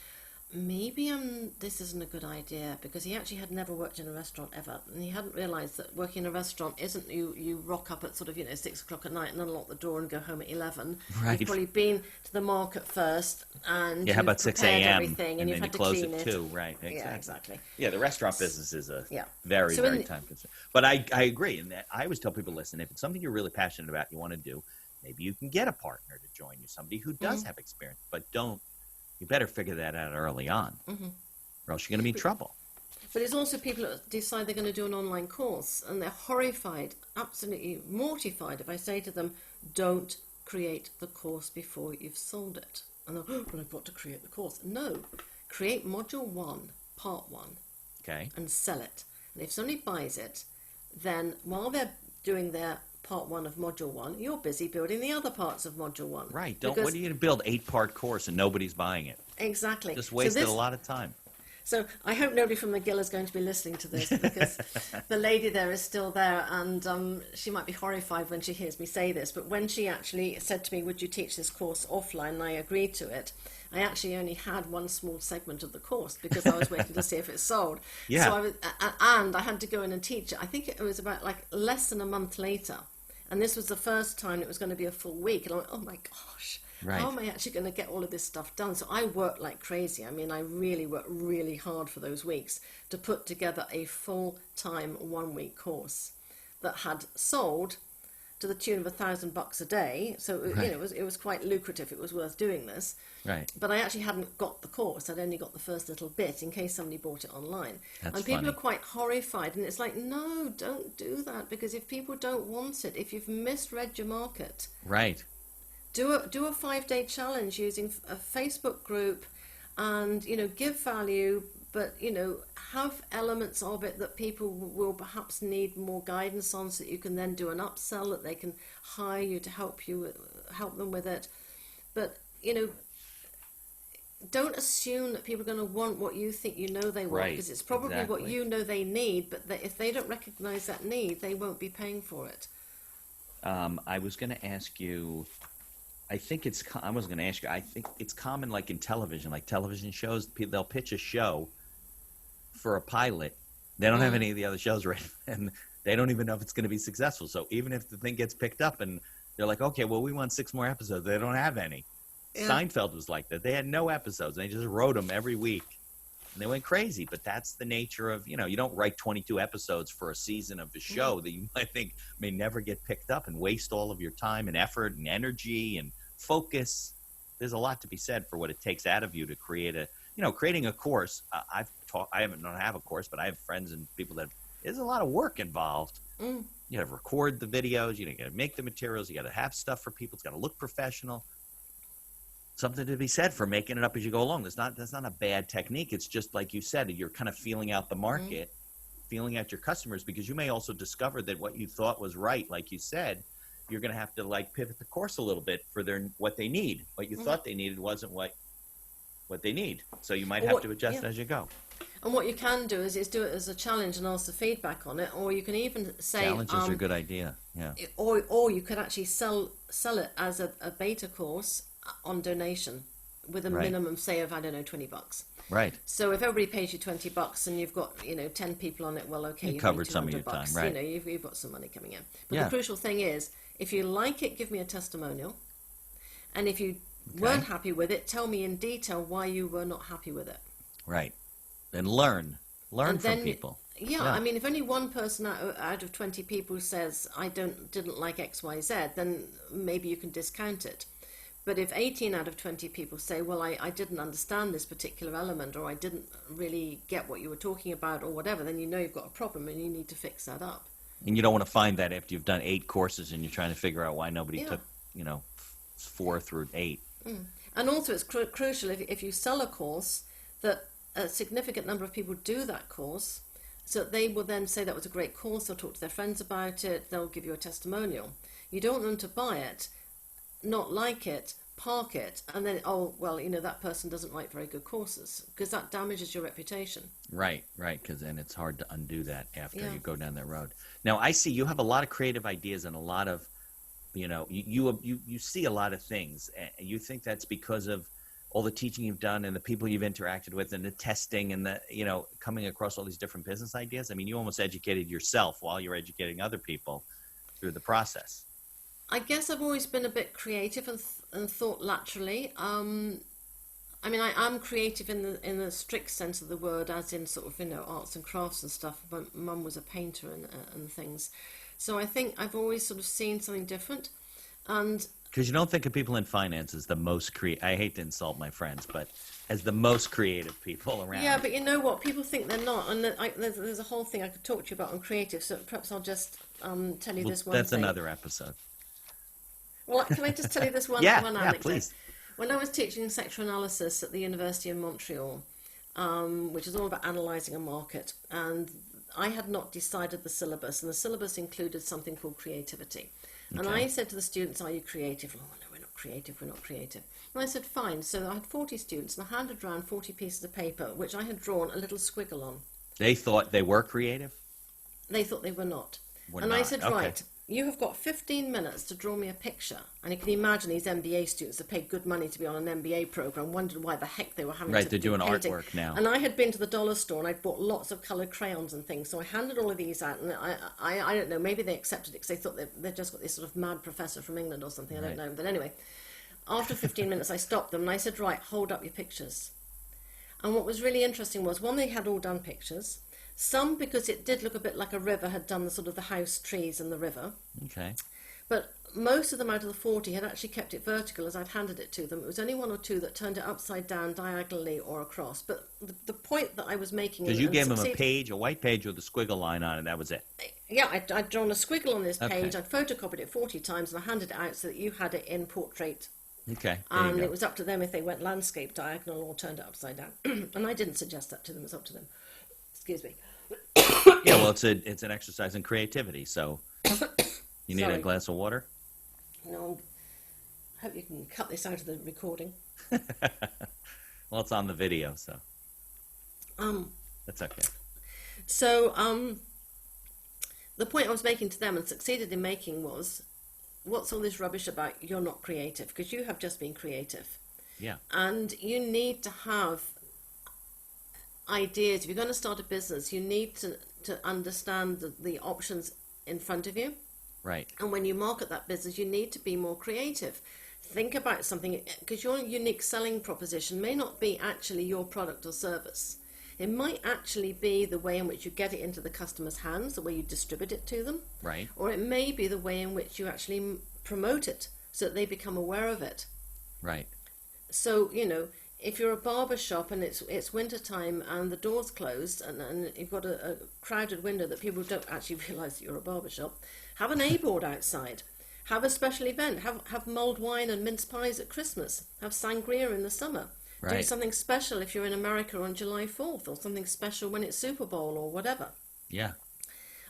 maybe this isn't a good idea, because he actually had never worked in a restaurant ever, and he hadn't realised that working in a restaurant isn't you rock up at sort of 6 o'clock at night and unlock the door and go home at 11. Right. You've probably been to the market first, and how about 6 a.m. everything, and you've then had you to close clean at it. 2, right? Exactly. Yeah, exactly. Yeah, the restaurant business is a very time consuming. But I agree, and I always tell people, listen, if it's something you're really passionate about, you want to do, maybe you can get a partner to join you, somebody who does have experience, but you better figure that out early on, or else you're going to be in trouble. But it's also people that decide they're going to do an online course, and they're horrified, absolutely mortified if I say to them, don't create the course before you've sold it. And they're, but I've got to create the course. No, create module 1, part 1, and sell it. And if somebody buys it, then while they're doing their part 1 of module 1, you're busy building the other parts of module 1. Right. What are you going to build 8-part course and nobody's buying it? Exactly. Just wasted a lot of time. So I hope nobody from McGill is going to be listening to this, because the lady there is still there, and she might be horrified when she hears me say this, but when she actually said to me, would you teach this course offline, and I agreed to it, I actually only had one small segment of the course because I was waiting to see if it sold. Yeah. So I had to go in and teach it. I think it was about less than a month later, and this was the first time it was going to be a full week, and I went, oh my gosh. Right. How am I actually going to get all of this stuff done? So I worked like crazy. I mean, I really worked really hard for those weeks to put together a full-time 1-week course that had sold to the tune of $1,000 a day. So it was quite lucrative. It was worth doing this. Right. But I actually hadn't got the course. I'd only got the first little bit in case somebody bought it online. That's and people funny. are quite horrified. And it's like, no, don't do that, because if people don't want it, if you've misread your market, Right. do a 5-day challenge using a Facebook group, and give value, but have elements of it that people will perhaps need more guidance on, so that you can then do an upsell, that they can hire you to help them with it. But don't assume that people are going to want what you think they want, because it's probably what they need, but if they don't recognize that need, they won't be paying for it. I was going to ask you, I think it's common, like in television, like television shows, they'll pitch a show for a pilot. They don't have any of the other shows ready, and they don't even know if it's going to be successful. So even if the thing gets picked up and they're like, okay, well, we want 6 more episodes, they don't have any. Yeah. Seinfeld was like that. They had no episodes. They just wrote them every week, and they went crazy. But that's the nature of, you don't write 22 episodes for a season of the show that you might think may never get picked up, and waste all of your time and effort and energy and focus. There's a lot to be said for what it takes out of you to create creating a course. I don't have a course, but I have friends and people there's a lot of work involved. You got to record the videos, you got to make the materials, you got to have stuff for people, it's got to look professional. something to be said for making it up as you go along. That's not a bad technique. It's just like you said, you're kind of feeling out the market, feeling out your customers, because you may also discover that what you thought was right, like you said, you're going to have to like pivot the course a little bit for what they need. What you thought they needed wasn't what they need. So you might have to adjust as you go. And what you can do is do it as a challenge and ask for feedback on it, or you can even say challenges are a good idea. Yeah. Or you could actually sell it as a beta course on donation with a minimum, say, of, I don't know, $20. Right. So if everybody pays you $20 and you've got 10 people on it, well, okay, you covered some of your time, right? You've got some money coming in. But the crucial thing is, if you like it, give me a testimonial, and if you weren't happy with it, tell me in detail why you were not happy with it. Right. And learn from people. Yeah, I mean, if only one person out of 20 people says I didn't like X, Y, Z, then maybe you can discount it. But if 18 out of 20 people say, well, I didn't understand this particular element, or I didn't really get what you were talking about, or whatever, then you know you've got a problem and you need to fix that up. And you don't want to find that after you've done 8 courses and you're trying to figure out why nobody took 4 through 8. And also it's crucial if you sell a course that a significant number of people do that course, so they will then say that was a great course, they'll talk to their friends about it, they'll give you a testimonial. You don't want them to buy it, not like it, park it, and then, that person doesn't write very good courses, because that damages your reputation. Right, because then it's hard to undo that after you go down that road. Now, I see you have a lot of creative ideas and a lot of, you see a lot of things. And you think that's because of all the teaching you've done and the people you've interacted with and the testing and the, coming across all these different business ideas? I mean, you almost educated yourself while you're educating other people through the process. I guess I've always been a bit creative and thought laterally. I mean, I am creative in the strict sense of the word, as in sort of, arts and crafts and stuff. My mum was a painter and things. So I think I've always sort of seen something different. And because you don't think of people in finance as the most I hate to insult my friends, but as the most creative people around. Yeah, but you know what? People think they're not. And there's a whole thing I could talk to you about on creative, so perhaps I'll just tell you this one That's thing. Another episode. Well, can I just tell you this one anecdote? Yeah, please. When I was teaching sexual analysis at the University of Montreal, which is all about analysing a market, and I had not decided the syllabus, and the syllabus included something called creativity. And I said to the students, are you creative? Oh, no, we're not creative. And I said, fine. So I had 40 students, and I handed around 40 pieces of paper, which I had drawn a little squiggle on. They thought they were creative? They thought they were not. I said, right, you have got 15 minutes to draw me a picture. And you can imagine these MBA students that paid good money to be on an MBA program wondered why the heck they were having to they're doing painting. artwork now. And I had been to the dollar store and I'd bought lots of coloured crayons and things. So I handed all of these out, and I don't know, maybe they accepted it because they thought they'd just got this sort of mad professor from England or something. I don't know. But anyway, after 15 minutes I stopped them and I said, right, hold up your pictures. And what was really interesting was, one, they had all done pictures. Some, because it did look a bit like a river, had done the sort of the house, trees and the river. Okay. But most of them out of the 40 had actually kept it vertical as I'd handed it to them. It was only 1 or 2 that turned it upside down, diagonally or across. But the point that I was making... Because you gave them a white page with a squiggle line on it, that was it. Yeah, I'd drawn a squiggle on this page, I'd photocopied it 40 times and I handed it out so that you had it in portrait. Okay. And it was up to them if they went landscape, diagonal, or turned it upside down. And I didn't suggest that to them, it was up to them. Excuse me. Yeah, well, it's an exercise in creativity, so you need a glass of water? No, I hope you can cut this out of the recording. Well, it's on the video, so that's okay. So the point I was making to them and succeeded in making was, what's all this rubbish about you're not creative? Because you have just been creative. Yeah. And you need to have ideas. If you're going to start a business, you need to understand the options in front of you. Right. And when you market that business, you need to be more creative. Think about something, because your unique selling proposition may not be actually your product or service. It might actually be the way in which you get it into the customer's hands, the way you distribute it to them. Right. Or it may be the way in which you actually promote it so that they become aware of it. Right. So, if you're a barber shop and it's winter time and the door's closed and you've got a crowded window that people don't actually realise that you're a barber shop, have an A-board outside Have a special event. Have mulled wine and mince pies at Christmas. Have sangria in the summer. Do Right. something special if you're in America on July 4th, or something special when it's Super Bowl or whatever. Yeah.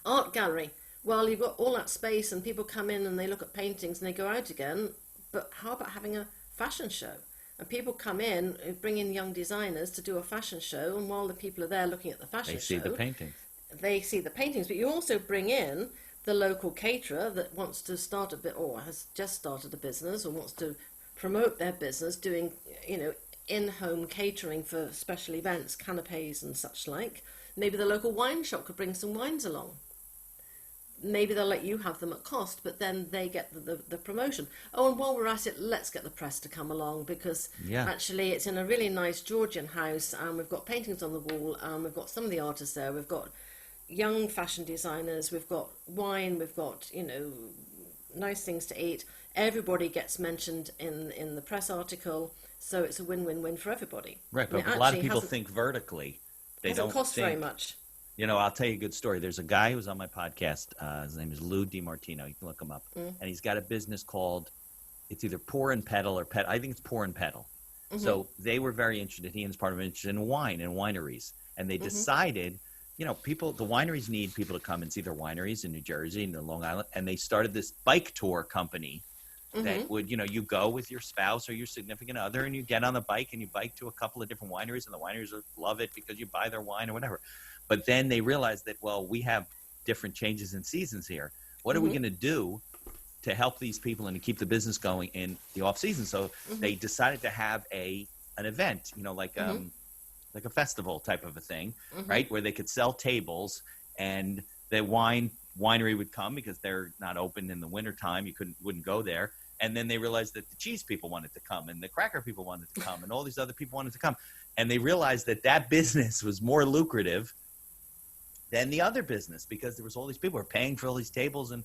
Art gallery. Well, you've got all that space and people come in and they look at paintings and they go out again. But how about having a fashion show? And people come in, bring in young designers to do a fashion show, and while the people are there looking at the fashion They see show, the paintings. they see the paintings. But you also bring in the local caterer that wants to start a bit, or has just started a business, or wants to promote their business, doing, in-home catering for special events, canapes and such like. Maybe the local wine shop could bring some wines along. Maybe they'll let you have them at cost, but then they get the promotion. Oh, and while we're at it, let's get the press to come along, because actually it's in a really nice Georgian house, and we've got paintings on the wall, and we've got some of the artists there, we've got young fashion designers, we've got wine, we've got, nice things to eat. Everybody gets mentioned in the press article, so it's a win-win-win for everybody. Right, but a lot of people think vertically. They doesn't don't cost think, very much. I'll tell you a good story. There's a guy who's on my podcast. His name is Lou DiMartino. You can look him up. And he's got a business called, it's either Pour and Pedal or Pet. I think it's Pour and Pedal. So they were very interested. He and his partner were interested in wine and wineries. And they decided, the wineries need people to come and see their wineries in New Jersey and in Long Island. And they started this bike tour company that would, you go with your spouse or your significant other and you get on the bike and you bike to a couple of different wineries, and the wineries love it because you buy their wine or whatever. But then they realized that, well, we have different changes in seasons here. What are we going to do to help these people and to keep the business going in the off season? So they decided to have an event, like a festival type of a thing, right? Where they could sell tables, and the winery would come because they're not open in the wintertime. You wouldn't go there. And then they realized that the cheese people wanted to come, and the cracker people wanted to come, and all these other people wanted to come. And they realized that business was more lucrative than the other business, because there was all these people who were paying for all these tables, and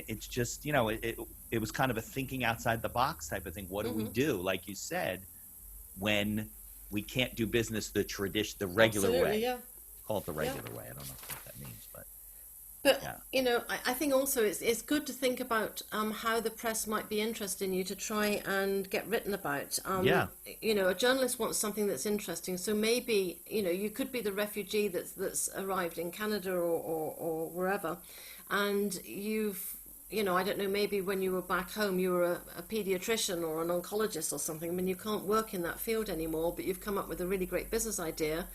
it's just, it was kind of a thinking outside the box type of thing. What do we do, like you said, when we can't do business the regular way? Yeah. Call it the regular way. I don't know what that means, but I think also it's good to think about how the press might be interested in you, to try and get written about. A journalist wants something that's interesting, so maybe you could be the refugee that's arrived in Canada or wherever, and you've I don't know, maybe when you were back home you were a pediatrician or an oncologist or something. I mean, you can't work in that field anymore, but you've come up with a really great business idea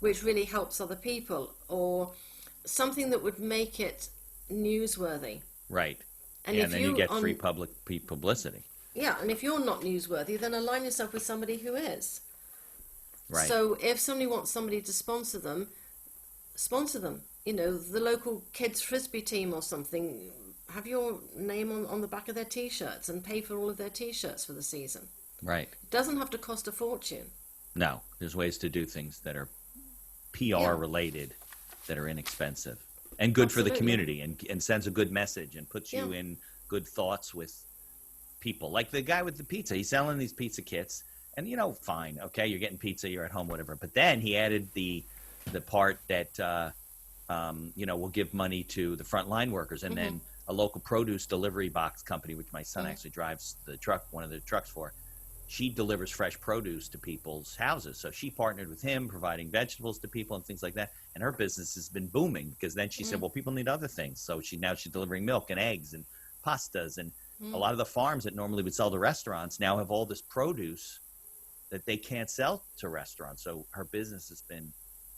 which really helps other people, or something that would make it newsworthy. Right. And then you get free publicity. Yeah, and if you're not newsworthy, then align yourself with somebody who is. Right. So if somebody wants somebody to sponsor them. The local kids frisbee team or something, have your name on the back of their T-shirts and pay for all of their T-shirts for the season. Right. It doesn't have to cost a fortune. No, there's ways to do things that are PR related, that are inexpensive and good for the community, and sends a good message and puts you in good thoughts with people. Like the guy with the pizza, he's selling these pizza kits, and fine, okay, you're getting pizza, you're at home, whatever. But then he added the part that we'll give money to the frontline workers, and then a local produce delivery box company, which my son actually drives one of the trucks for. She delivers fresh produce to people's houses. So she partnered with him, providing vegetables to people and things like that. And her business has been booming, because then she said, well, people need other things. So she's delivering milk and eggs and pastas. And a lot of the farms that normally would sell to restaurants now have all this produce that they can't sell to restaurants. So her business has been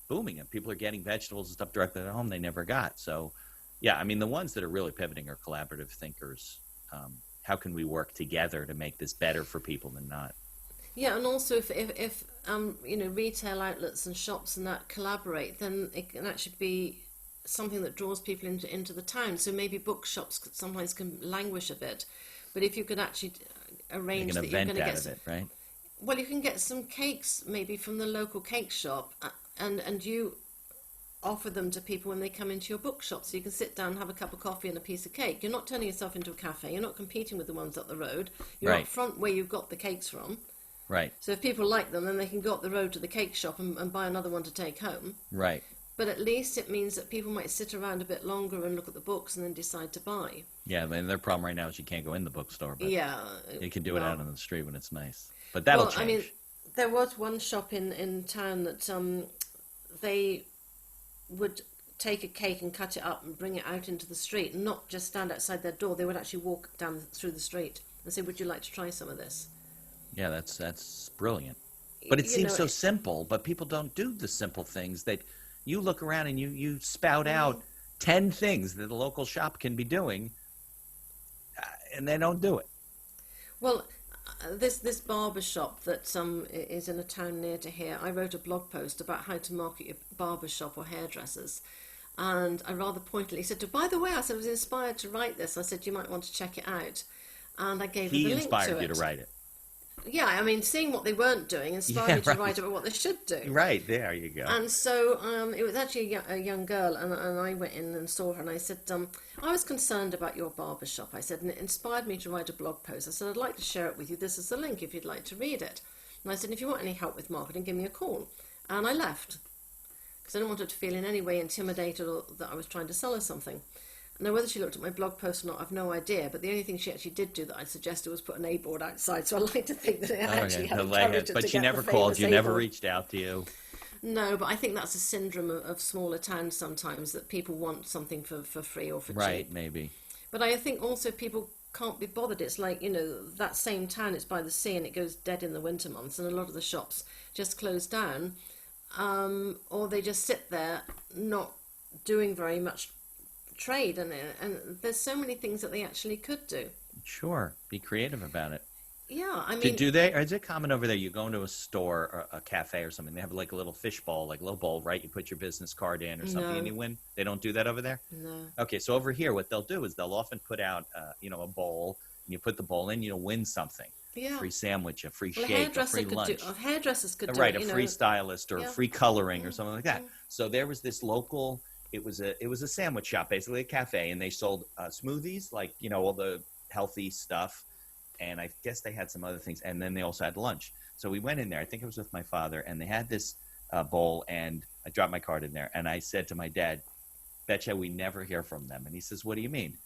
booming, and people are getting vegetables and stuff directly at home they never got. So, the ones that are really pivoting are collaborative thinkers. How can we work together to make this better for people than not? Yeah, and also if retail outlets and shops and that collaborate, then it can actually be something that draws people into the town. So maybe bookshops sometimes can languish a bit, but if you could actually arrange that you're going to get right? Well, you can get some cakes maybe from the local cake shop, and you offer them to people when they come into your bookshop, so you can sit down, have a cup of coffee and a piece of cake. You're not turning yourself into a cafe. You're not competing with the ones up the road. You're up front where you've got the cakes from. Right. So if people like them, then they can go up the road to the cake shop and buy another one to take home. Right. but at least it means that people might sit around a bit longer and look at the books and then decide to buy. Yeah, and their problem right now is you can't go in the bookstore, but Yeah, you can do it out on the street when it's nice. But that'll change. I mean, there was one shop in town that they would take a cake and cut it up and bring it out into the street, and not just stand outside their door. They would actually walk down through the street and say, "Would you like to try some of this?" Yeah, that's brilliant. But it seems so simple, but people don't do the simple things that you look around and you spout out 10 things that a local shop can be doing, and they don't do it. Well, this barber shop that is in a town near to here, I wrote a blog post about how to market your barber shop or hairdressers. And I rather pointedly said, by the way, I said I was inspired to write this. I said, you might want to check it out. And I gave her the link to it. He inspired you to write it. Yeah, I mean, seeing what they weren't doing inspired me to write about what they should do. Right, there you go. And so it was actually a young girl, and I went in and saw her, and I said, I was concerned about your barber shop. I said, and it inspired me to write a blog post. I said, I'd like to share it with you. This is the link if you'd like to read it. And I said, if you want any help with marketing, give me a call. And I left, because I didn't want her to feel in any way intimidated or that I was trying to sell her something. Now, whether she looked at my blog post or not, I've no idea. But the only thing she actually did do that I suggested was put an A-board outside. So I like to think that it actually had encouraged her. But she never called you, never reached out to you. No, but I think that's a syndrome of smaller towns sometimes, that people want something for free or for cheap. Right, maybe. But I think also people can't be bothered. It's like, that same town, it's by the sea and it goes dead in the winter months, and a lot of the shops just close down, or they just sit there not doing very much trade, and there's so many things that they actually could do. Sure, be creative about it. Yeah, I mean, do they? Or is it common over there? You go into a store or a cafe or something, they have like a little fish bowl, like a little bowl, right? You put your business card in or something, and you win. They don't do that over there. No. Okay, so over here, what they'll do is they'll often put out, a bowl, and you put the bowl in, you'll win something. Yeah. A free sandwich, a free shake, a free lunch. Hairdressers could do right, it, a free stylist or a free coloring or something like that. So there was this local. It was a sandwich shop, basically a cafe, and they sold smoothies, like all the healthy stuff, and I guess they had some other things, and then they also had lunch. So we went in there. I think it was with my father, and they had this bowl, and I dropped my card in there, and I said to my dad, "Betcha we never hear from them." And he says, "What do you mean?"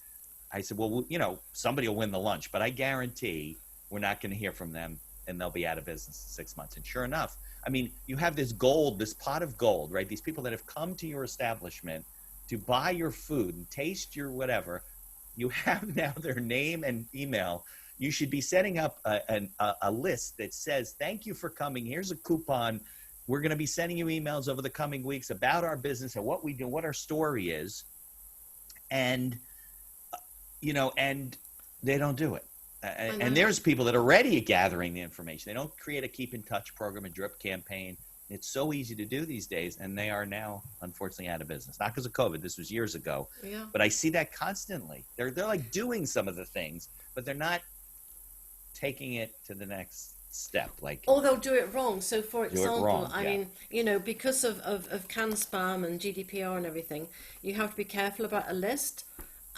I said, "Well, somebody will win the lunch, but I guarantee we're not going to hear from them, and they'll be out of business in 6 months." And sure enough. I mean, you have this pot of gold, right? These people that have come to your establishment to buy your food and taste your whatever. You have now their name and email. You should be setting up a list that says, "Thank you for coming. Here's a coupon. We're going to be sending you emails over the coming weeks about our business and what we do, what our story is." And, and they don't do it. And there's people that are already gathering the information. They don't create a keep in touch program, a drip campaign. It's so easy to do these days, and they are now, unfortunately, out of business. Not because of COVID. This was years ago. Yeah. But I see that constantly. They're like doing some of the things, but they're not taking it to the next step. Or they'll do it wrong. So, for example, I mean, because of CAN spam and GDPR and everything, you have to be careful about a list.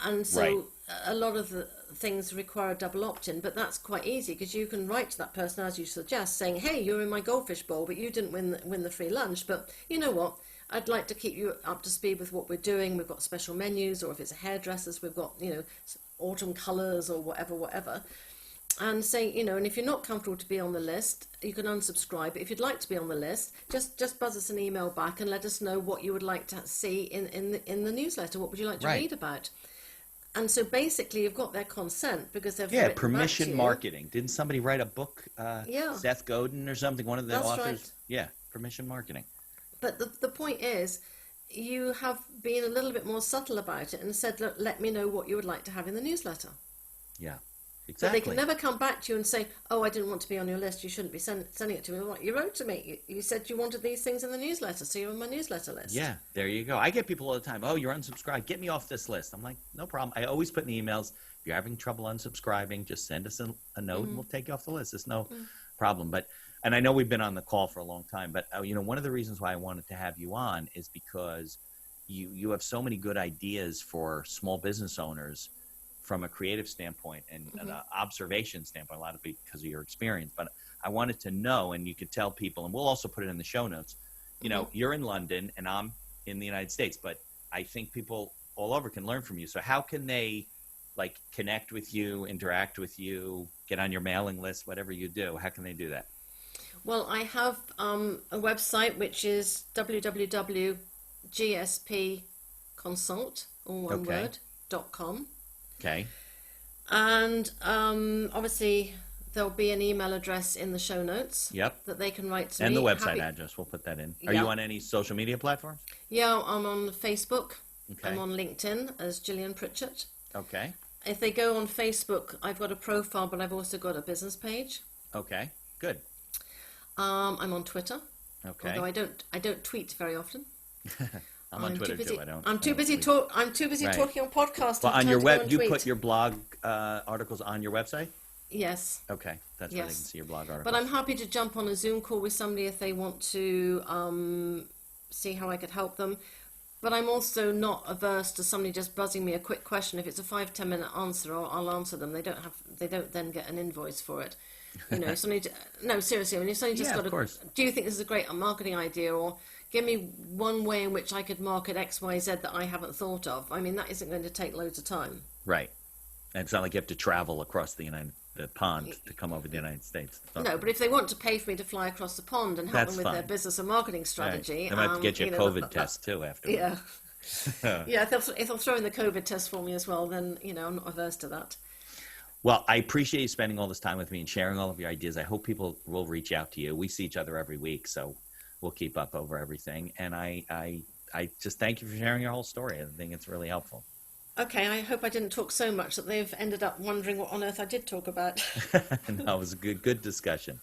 And so a lot of the things require a double opt-in, but that's quite easy because you can write to that person, as you suggest, saying, "Hey, you're in my goldfish bowl, but you didn't win the free lunch. But you know what? I'd like to keep you up to speed with what we're doing. We've got special menus, or if it's a hairdresser's, we've got autumn colours or whatever." And say, and if you're not comfortable to be on the list, you can unsubscribe. But if you'd like to be on the list, just buzz us an email back and let us know what you would like to see in the newsletter. What would you like to read about? And so basically, you've got their consent because they've permission marketing. Didn't somebody write a book? Seth Godin or something? One of the authors. Right. Yeah, permission marketing. But the point is, you have been a little bit more subtle about it and said, "Look, let me know what you would like to have in the newsletter." Yeah. Exactly. But they can never come back to you and say, "Oh, I didn't want to be on your list. You shouldn't be sending it to me." Well, you wrote to me. You said you wanted these things in the newsletter, so you're on my newsletter list. Yeah, there you go. I get people all the time, "Oh, you're unsubscribed. Get me off this list." I'm like, no problem. I always put in the emails, if you're having trouble unsubscribing, just send us a note and we'll take you off the list. It's no problem. And I know we've been on the call for a long time, but one of the reasons why I wanted to have you on is because you have so many good ideas for small business owners from a creative standpoint and an observation standpoint, a lot of it because of your experience. But I wanted to know, and you could tell people, and we'll also put it in the show notes, you're in London and I'm in the United States, but I think people all over can learn from you. So how can they like connect with you, interact with you, get on your mailing list, whatever you do? How can they do that? Well, I have a website which is www.gspconsult, all one Okay. word, .com. Okay. And obviously, there'll be an email address in the show notes Yep. that they can write to And me. the website address, we'll put that in. Are Yeah. you on any social media platforms? Yeah, I'm on Facebook. Okay. I'm on LinkedIn as Gillian Pritchett. Okay. If they go on Facebook, I've got a profile, but I've also got a business page. Okay. Good. I'm on Twitter, Okay. although I don't tweet very often. I'm on Twitter too busy, too. I'm too busy tweet. I'm too busy Right. talking on podcasts. Well, and on your trying to go web, and you tweet. put your blog articles on your website? Yes, Okay. That's where they Yes. can see your blog articles. but I'm happy to jump on a Zoom call with somebody if they want to see how I could help them. But I'm also not averse to somebody just buzzing me a quick question. If it's a 5-10 minute answer, I'll answer them. They don't then get an invoice for it. You know, no, seriously. I mean, if somebody just Yeah, got of course. do you think this is a great marketing idea, or give me one way in which I could market X, Y, Z that I haven't thought of? I mean, that isn't going to take loads of time. Right. And it's not like you have to travel across the pond to come over to the United States. No, but if they want to pay for me to fly across the pond and help That's them with their fine. business and marketing Right. strategy, They might have to get you a know, COVID test too afterwards. Yeah. Yeah, if they'll throw in the COVID test for me as well, then, you know, I'm not averse to that. Well, I appreciate you spending all this time with me and sharing all of your ideas. I hope people will reach out to you. We see each other every week, so we'll keep up over everything. And I just thank you for sharing your whole story. I think it's really helpful. Okay, I hope I didn't talk so much that they've ended up wondering what on earth I did talk about. No, it was a good discussion.